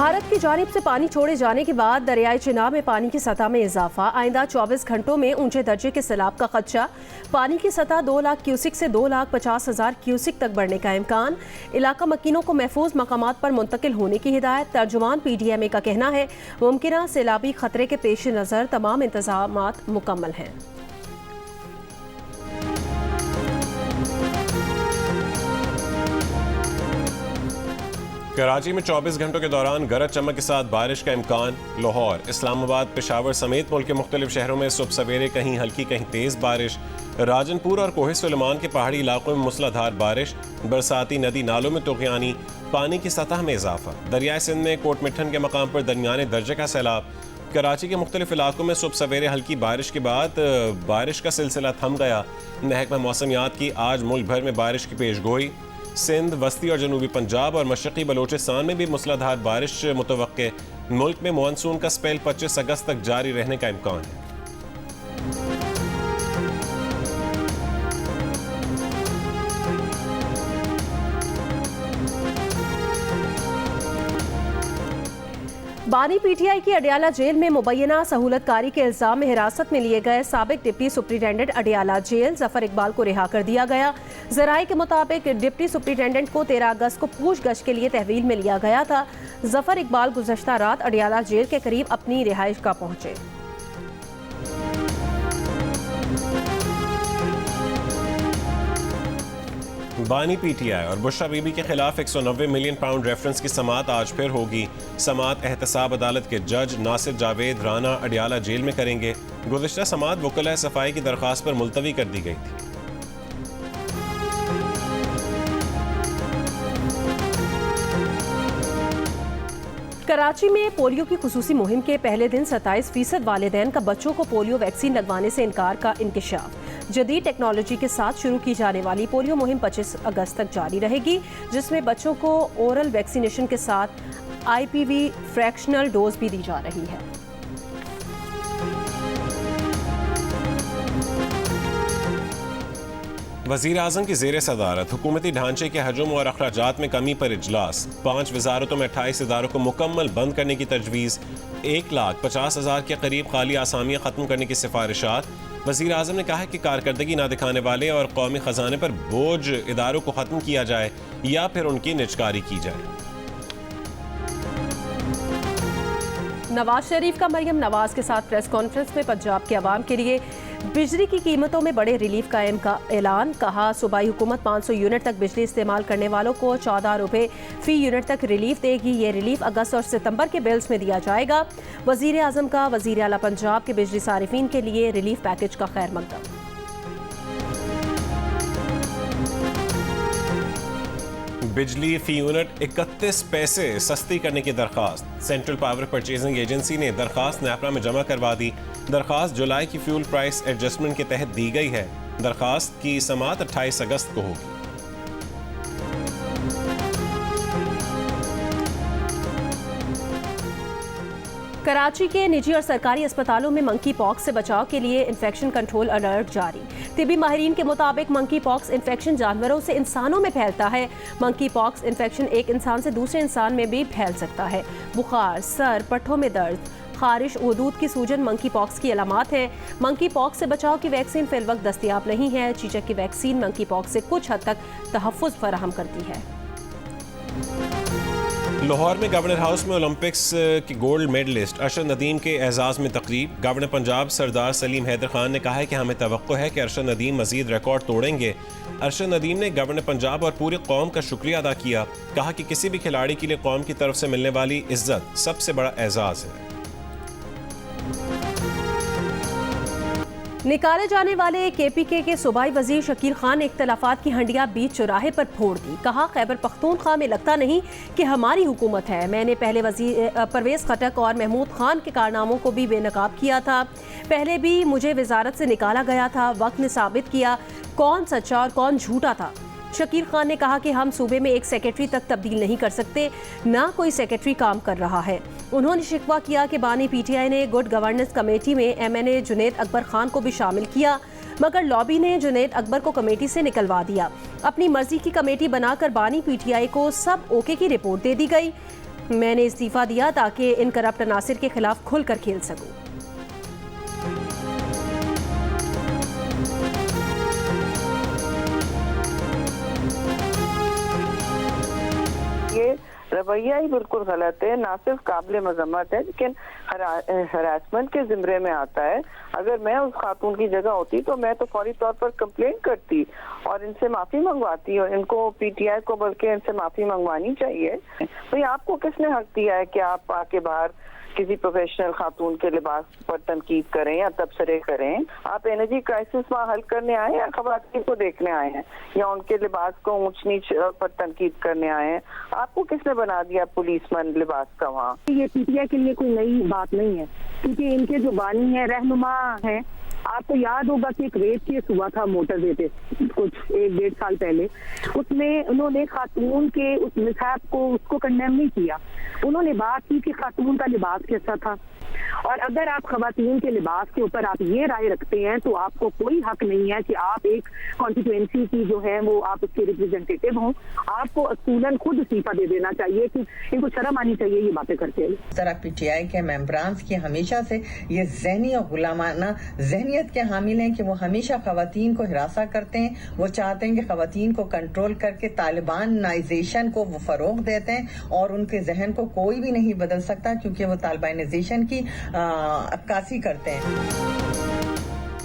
भारत की जानिब से पानी छोड़े जाने के बाद दरियाई चिनाब में पानी की सतह में इजाफा। आइंदा 24 घंटों में ऊंचे दर्जे के सैलाब का खदशा। पानी की सतह 2 लाख क्यूसिक से 2,50,000 क्यूसिक तक बढ़ने का इम्कान। इलाका मकीनों को महफूज मकामात पर मुंतकिल होने की हिदायत। तर्जुमान PDMA का कहना है मुमकिन सैलाबी खतरे के पेश नज़र तमाम इंतजामात मुकम्मल हैं। कराची में 24 घंटों के दौरान गरज चमक के साथ बारिश का इम्कान। लाहौर, इस्लामाबाद, पेशावर समेत मुल्क के मुख्तलिफ शहरों में सुबह सवेरे कहीं हल्की कहीं तेज़ बारिश। राजनपुर और कोहे सुलेमान के पहाड़ी इलाकों में मूसलाधार बारिश। बरसाती नदी नालों में तुग़यानी, पानी की सतह में इजाफा। दरियाए सिंध में कोट मिठन के मकाम पर दरमियाने दर्जे का सैलाब। कराची के मुख्तलिफ इलाकों में सुबह सवेरे हल्की बारिश के बाद बारिश का सिलसिला थम गया। महकमा मौसमियात की आज मुल्क भर में बारिश की पेशगोई। सिंध, वस्ती और जनूबी पंजाब और मशरक़ी बलोचिस्तान में भी मूसलाधार बारिश मुतवक्के। मुल्क में मानसून का स्पेल 25 अगस्त तक जारी रहने का इम्कान है। बानी PTI की अडियाला जेल में मुबैना सहूलतकारी के इल्जाम में हिरासत में लिए गए साबिक deputy superintendent Adiala jail Zafar Iqbal को रिहा कर दिया गया। ज़राए के मुताबिक डिप्टी सुप्रिटेंडेंट को 13 अगस्त को पूछगछ के लिए तहवील में लिया गया था। जफर इकबाल गुज़श्ता रात अडियाला जेल के करीब अपनी रिहाइश गाह पहुंचे। बानी PTI और बुशरा बीबी के खिलाफ 190 मिलियन पाउंड रेफरेंस की समाअत आज फिर होगी। समाअत एहतसाब अदालत के जज नासिर जावेद राना अडियाला जेल में करेंगे। गुज़श्ता समाअत वकला सफाई की दरख्वास्त पर मुलतवी कर दी गई थी। कराची में पोलियो की खुसूसी मुहिम के पहले दिन 27% वालिदैन का बच्चों को पोलियो वैक्सीन लगवाने से इनकार का इंकिशाफ। जदीद टेक्नोलॉजी के साथ शुरू की जाने वाली पोलियो मुहिम 25 अगस्त तक जारी रहेगी, जिसमें बच्चों को ओरल वैक्सीनेशन के साथ IPV फ्रैक्शनल डोज भी दी जा रही है। वज़ीर आज़म की ज़ेर सदारत हुकूमती ढांचे के हजम और अखराजात में कमी पर इजलास। 5 वजारतों में 28 इदारों को मुकम्मल बंद करने की तजवीज़। 1,50,000 के करीब खाली आसामियाँ ख़त्म करने की सिफारिशात। वज़ीर आज़म ने कहा है कि कारकर्दगी ना दिखाने वाले और कौमी ख़जाने पर बोझ इदारों को ख़त्म किया जाए या फिर उनकी निजकारी की जाए। नवाज शरीफ का मरियम नवाज के साथ प्रेस कॉन्फ्रेंस में पंजाब के अवाम के लिए बिजली की कीमतों में बड़े रिलीफ कायम का ऐलान। कहा सूबाई हुकूमत 500 यूनिट तक बिजली इस्तेमाल करने वालों को 14 रुपये फ़ी यूनिट तक रिलीफ देगी। ये रिलीफ अगस्त और सितंबर के बिल्स में दिया जाएगा। वज़ीर आज़म का वज़ीर आला पंजाब के बिजली सारिफीन के लिए रिलीफ पैकेज का खैर मकदम। बिजली फी यूनिट 31 पैसे सस्ती करने की दरख्वास्त। सेंट्रल पावर परचेजिंग एजेंसी ने दरख्वास्त नेपरा में जमा करवा दी। दरख्वास्त जुलाई की फ्यूल प्राइस एडजस्टमेंट के तहत दी गई है। दरख्वास्त की समाअत 28 अगस्त को होगी। कराची के निजी और सरकारी अस्पतालों में मंकी पॉक्स से बचाव के लिए इन्फेक्शन कंट्रोल अलर्ट जारी। तिबी माहिरीन के मुताबिक मंकी पॉक्स इन्फेक्शन जानवरों से इंसानों में फैलता है। मंकी पॉक्स इन्फेक्शन एक इंसान से दूसरे इंसान में भी फैल सकता है। बुखार, सर, पट्ठों में दर्द, खारिश, दूध की सूजन मंकी पॉक्स की अलामात है। मंकी पॉक्स से बचाव की वैक्सीन फिल वक्त दस्तयाब नहीं है। चीचक की वैक्सीन मंकी पॉक्स से कुछ हद तक तहफ़्फ़ुज़ फराहम करती है। लाहौर में गवर्नर हाउस में ओलंपिक्स की गोल्ड मेडलिस्ट अरशद नदीम के एजाज़ में तकरीब। गवर्नर पंजाब सरदार सलीम हैदर खान ने कहा है कि हमें तवक्को है कि अरशद नदीम मजीद रिकॉर्ड तोड़ेंगे। अरशद नदीम ने गवर्नर पंजाब और पूरी कौम का शुक्रिया अदा किया। कहा कि किसी भी खिलाड़ी के लिए कौम की तरफ से मिलने वाली इज्जत सबसे बड़ा एजाज़ है। निकाले जाने वाले KPK के सूबाई वजीर शकील खान ने इख्तलाफात की हंडिया बीच चौराहे पर फोड़ दी। कहा खैबर पख्तूनख्वा में लगता नहीं कि हमारी हुकूमत है। मैंने पहले वजीर परवेज़ खटक और महमूद खान के कारनामों को भी बेनकाब किया था। पहले भी मुझे वजारत से निकाला गया था। वक्त ने साबित किया कौन सच्चा और कौन झूठा था। शकील खान ने कहा कि हम सूबे में एक सेक्रेटरी तक तब्दील नहीं कर सकते, ना कोई सेक्रेटरी काम कर रहा है। उन्होंने शिकवा किया कि बानी PTI ने गुड गवर्नेंस कमेटी में MNA जुनैद अकबर खान को भी शामिल किया, मगर लॉबी ने जुनैद अकबर को कमेटी से निकलवा दिया। अपनी मर्जी की कमेटी बनाकर बानी PTI को सब ओके की रिपोर्ट दे दी गई। मैंने इस्तीफा दिया ताकि इन करप्ट अनासिर के खिलाफ खुलकर खेल सकूं। ये रवैया ही बिल्कुल गलत है, ना सिर्फ काबिल मजम्मत है लेकिन हरासमेंट के जिम्रे में आता है। अगर मैं उस खातून की जगह होती तो मैं तो फौरी तौर पर कंप्लेंट करती और इनसे माफी मंगवाती, और इनको पीटीआई को बल्कि इनसे माफी मंगवानी चाहिए। भाई आपको किसने हक दिया है कि आप आके बाहर किसी प्रोफेशनल खातून के लिबास पर तनकीद करें या तबसरे करें? आप एनर्जी क्राइसिस वहाँ हल करने आए या खवातीन को देखने आए हैं या उनके लिबास को ऊंच नीच पर तनकीद करने आए हैं? आपको किसने बना दिया पुलिसमैन लिबास का वहाँ? ये पीटीआई के लिए कोई नई बात नहीं है, क्योंकि इनके जो बानी है, रहनुमा है। आपको याद होगा कि एक रेप केस हुआ था मोटरवे पे कुछ 1-1.5 साल पहले। उसमें उन्होंने खातून के उस मिसहैप को उसको कंडेम नहीं किया, उन्होंने बात की कि खातून का लिबास कैसा था। और अगर आप खवातीन के लिबास के ऊपर आप ये राय रखते हैं तो आपको कोई हक नहीं है कि आप एक कॉन्स्टिट्यूएंसी की जो है वो आप उसके रिप्रेजेंटेटिव हों। आपको असूलन खुद इस्तीफा दे देना चाहिए कि इनको शर्म आनी चाहिए ये बातें करते हैं। इस तरह पीटीआई के मेंबरान की हमेशा से ये ज़हनी और गुलामाना जहनियत के हामिल हैं कि वो हमेशा खवातीन को हिरासा करते हैं। वो चाहते हैं कि खवातीन को कंट्रोल करके तालिबानाइजेशन को वो फरोग देते हैं और उनके जहन को कोई भी नहीं बदल सकता, क्योंकि वो तालिबानाइजेशन की अक्कासी करते हैं।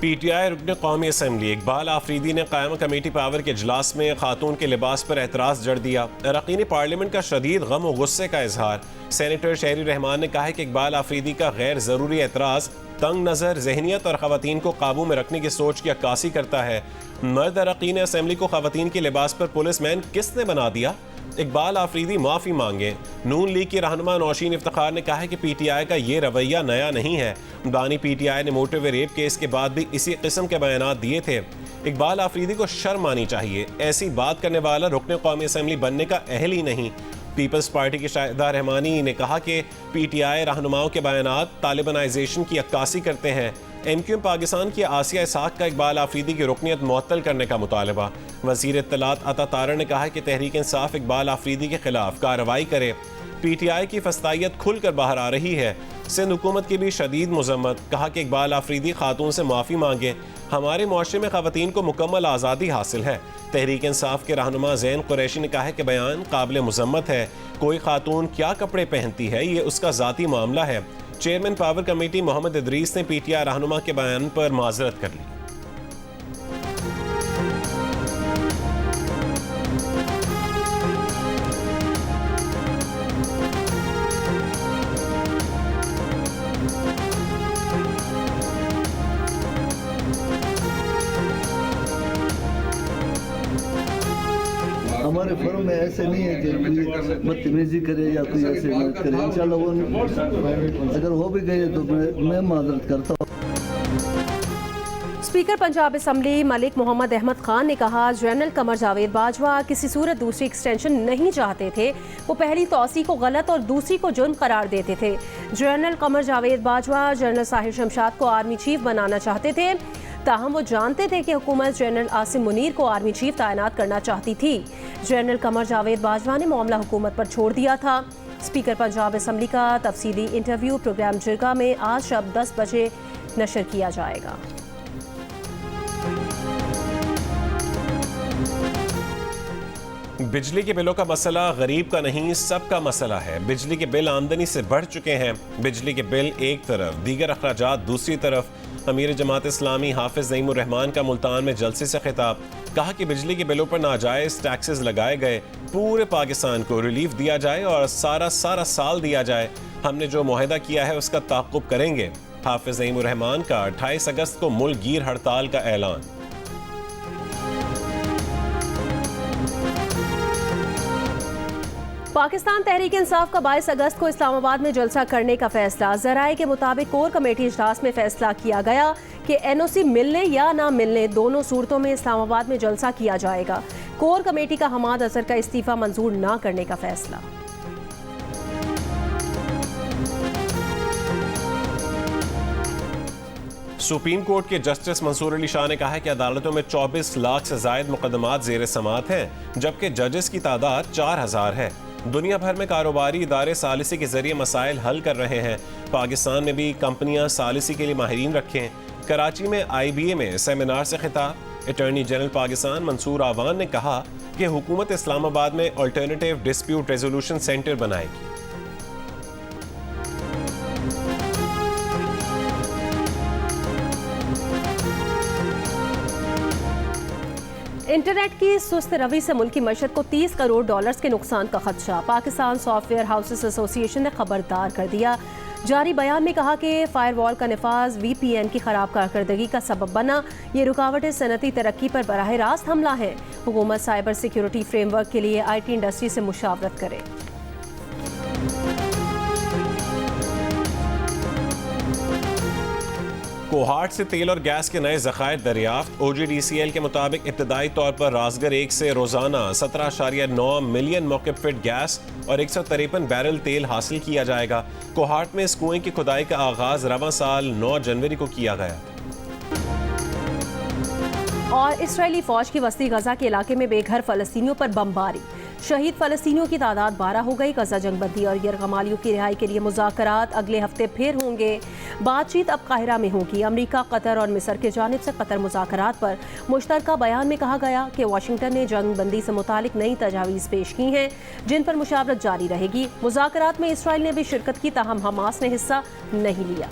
पीटीआई रुकन कौमी असम्बली इकबाल आफरीदी ने कायम कमेटी पावर के इजलास में खातून के लिबास पर एतराज़ जड़ दिया। अरकान पार्लियामेंट का शदीद गम और गुस्से का इजहार। सेनेटर शहरी रहमान ने कहा है कि इकबाल आफरीदी का गैर ज़रूरी एतराज़ तंग नज़र जहनियत और ख़वातीन को काबू में रखने की सोच की अक्कासी करता है। मर्द अरकान असम्बली को ख़वातीन के लिबास पर पुलिस मैन किसने बना दिया? इकबाल आफरीदी माफ़ी मांगे। नून लीग के रहनुमा नौशीन इफ्तिखार ने कहा है कि पीटीआई का ये रवैया नया नहीं है। बानी पीटीआई ने मोटरवे रेप केस के बाद भी इसी किस्म के बयानात दिए थे। इकबाल आफरीदी को शर्म आनी चाहिए, ऐसी बात करने वाला रुकने कौमी असम्बली बनने का अहल ही नहीं। पीपल्स पार्टी के शाहिदा रहमानी ने कहा कि पीटीआई रहनुमाओं के बयानात तालिबानाइजेशन की अक्कासी करते हैं। एमक्यूएम पाकिस्तान की आसिया इसाक का इकबाल आफरीदी की रुकनियत मुअत्तल करने का मुतालबा। वज़ीर इत्तलात अता तारा ने कहा है कि तहरीक इंसाफ इकबाल आफरीदी के खिलाफ कार्रवाई करे। पीटीआई की फस्तायत खुलकर बाहर आ रही है। सिंध हुकूमत की भी शदीद मजम्मत। कहा कि इकबाल आफरीदी खातून से माफ़ी मांगे। हमारे मुआशरे में ख़वातीन को मुकम्मल आज़ादी हासिल है। तहरीक इंसाफ के रहनुमा ज़ैन कुरैशी ने कहा है कि बयान काबिल मजम्मत है। कोई खातून क्या कपड़े पहनती है ये उसका ज़ाती मामला है। Chairman power committee Mohammad Idrees ने पीटीआई रहनुमा के बयान पर माजरत कर ली। हमारे फर्म में ऐसे नहीं है कि कोई बदतमीजी करे या कोई ऐसे मदद करे। इंशाल्लाह वो अगर हो भी गए तो मैं माजरत करता हूँ। स्पीकर पंजाब असम्बली मलिक मोहम्मद अहमद खान ने कहा, जनरल कमर जावेद बाजवा किसी सूरत दूसरी एक्सटेंशन नहीं चाहते थे। वो पहली तौसी को गलत और दूसरी को जुर्म करार देते थे। जनरल कमर जावेद बाजवा जनरल साहिर शमशाद को आर्मी चीफ बनाना चाहते थे, ताहम वो जानते थे कि हुकूमत जनरल आसिम मुनीर को आर्मी चीफ तैनात करना चाहती थी। जनरल कमर जावेद बाजवा ने मामला हुकूमत पर छोड़ दिया था। स्पीकर पंजाब असम्बली का तफसीली इंटरव्यू प्रोग्राम जिरगा में आज शब 10 बजे नशर किया जाएगा। बिजली के बिलों का मसला गरीब का नहीं, सबका मसला है। बिजली के बिल आमदनी से बढ़ चुके हैं। बिजली के बिल एक तरफ, दीगर अखराजात दूसरी तरफ। अमीर जमात इस्लामी हाफिज नईमुर रहमान का मुल्तान में जलसे से खिताब। कहा कि बिजली के बिलों पर नाजायज़ टैक्सेस लगाए गए, पूरे पाकिस्तान को रिलीफ दिया जाए और सारा साल दिया जाए। हमने जो मुआहदा किया है उसका ताक़ुब करेंगे। हाफिज नईमुर रहमान का 28 अगस्त को मुल्क गिर हड़ताल का ऐलान। पाकिस्तान तहरीक इंसाफ का 22 अगस्त को इस्लामाबाद में जलसा करने का फैसला। ज़राए के मुताबिक कोर कमेटी इजलास में फैसला किया गया कि एनओसी मिलने या ना मिलने दोनों सूरतों में इस्लामाबाद में जलसा किया जाएगा। कोर कमेटी का हमाद अजहर का इस्तीफा मंजूर ना करने का फैसला। सुप्रीम कोर्ट के जस्टिस मंसूर अली शाह ने कहा है कि अदालतों में 24 लाख से जायद मुकदमात ज़ेर समाअत हैं, जबकि जजेस की तादाद 4000 है। दुनिया भर में कारोबारी इदारे सालिसी के जरिए मसाइल हल कर रहे हैं। पाकिस्तान में भी कंपनियां सालिसी के लिए माहिरीन रखें। कराची में IBA में सेमिनार से खिताब। अटॉर्नी जनरल पाकिस्तान मंसूर आवान ने कहा कि हुकूमत इस्लामाबाद में अल्टरनेटिव डिस्प्यूट रेजोल्यूशन सेंटर बनाएगी। इंटरनेट की सुस्त रवि से मुल्की मशत को 30 करोड़ डॉलर्स के नुकसान का खदशा। पाकिस्तान सॉफ्टवेयर हाउसेस एसोसिएशन ने खबरदार कर दिया। जारी बयान में कहा कि फायरवॉल का नफाज VPN की खराब कारकर्दगी का सबब बना। ये रुकावटें सनती तरक्की पर बराह रास्त हमला है। हुकूमत साइबर सिक्योरिटी फ्रेमवर्क के लिए IT इंडस्ट्री से मुशावरत करे। कोहाट से तेल और गैस के नए ज़खायर दरियाफ्त। OGDCL के मुताबिक इब्तदाई तौर पर राजगर 1 से रोज़ाना 17.9 मिलियन मौक़िब फिट गैस और 153 बैरल तेल हासिल किया जाएगा। कोहाट में इस कुएं की खुदाई का आगाज़ रवां साल 9 जनवरी को किया गया। और इसराइली फौज की वस्ती गजा के इलाके में बेघर फ़लस्तीनियों पर बमबारी। शहीद फ़लस्तीनियों की तादाद 12 हो गई। गजा जंगबंदी और यरगमालियों की रिहाई के लिए मुज़ाकरात अगले हफ्ते फिर होंगे। बातचीत अब काहिरा में होगी। अमरीका, कतर और मिस्र के जानिब से कतर मुज़ाकरात पर मुश्तरका बयान में कहा गया कि वाशिंगटन ने जंगबंदी से मुतालिक नई तजावीज़ पेश की हैं जिन पर मुशावरत जारी रहेगी। मुज़ाकरात में इसराइल ने भी शिरकत की, ताहम हमास ने हिस्सा नहीं लिया।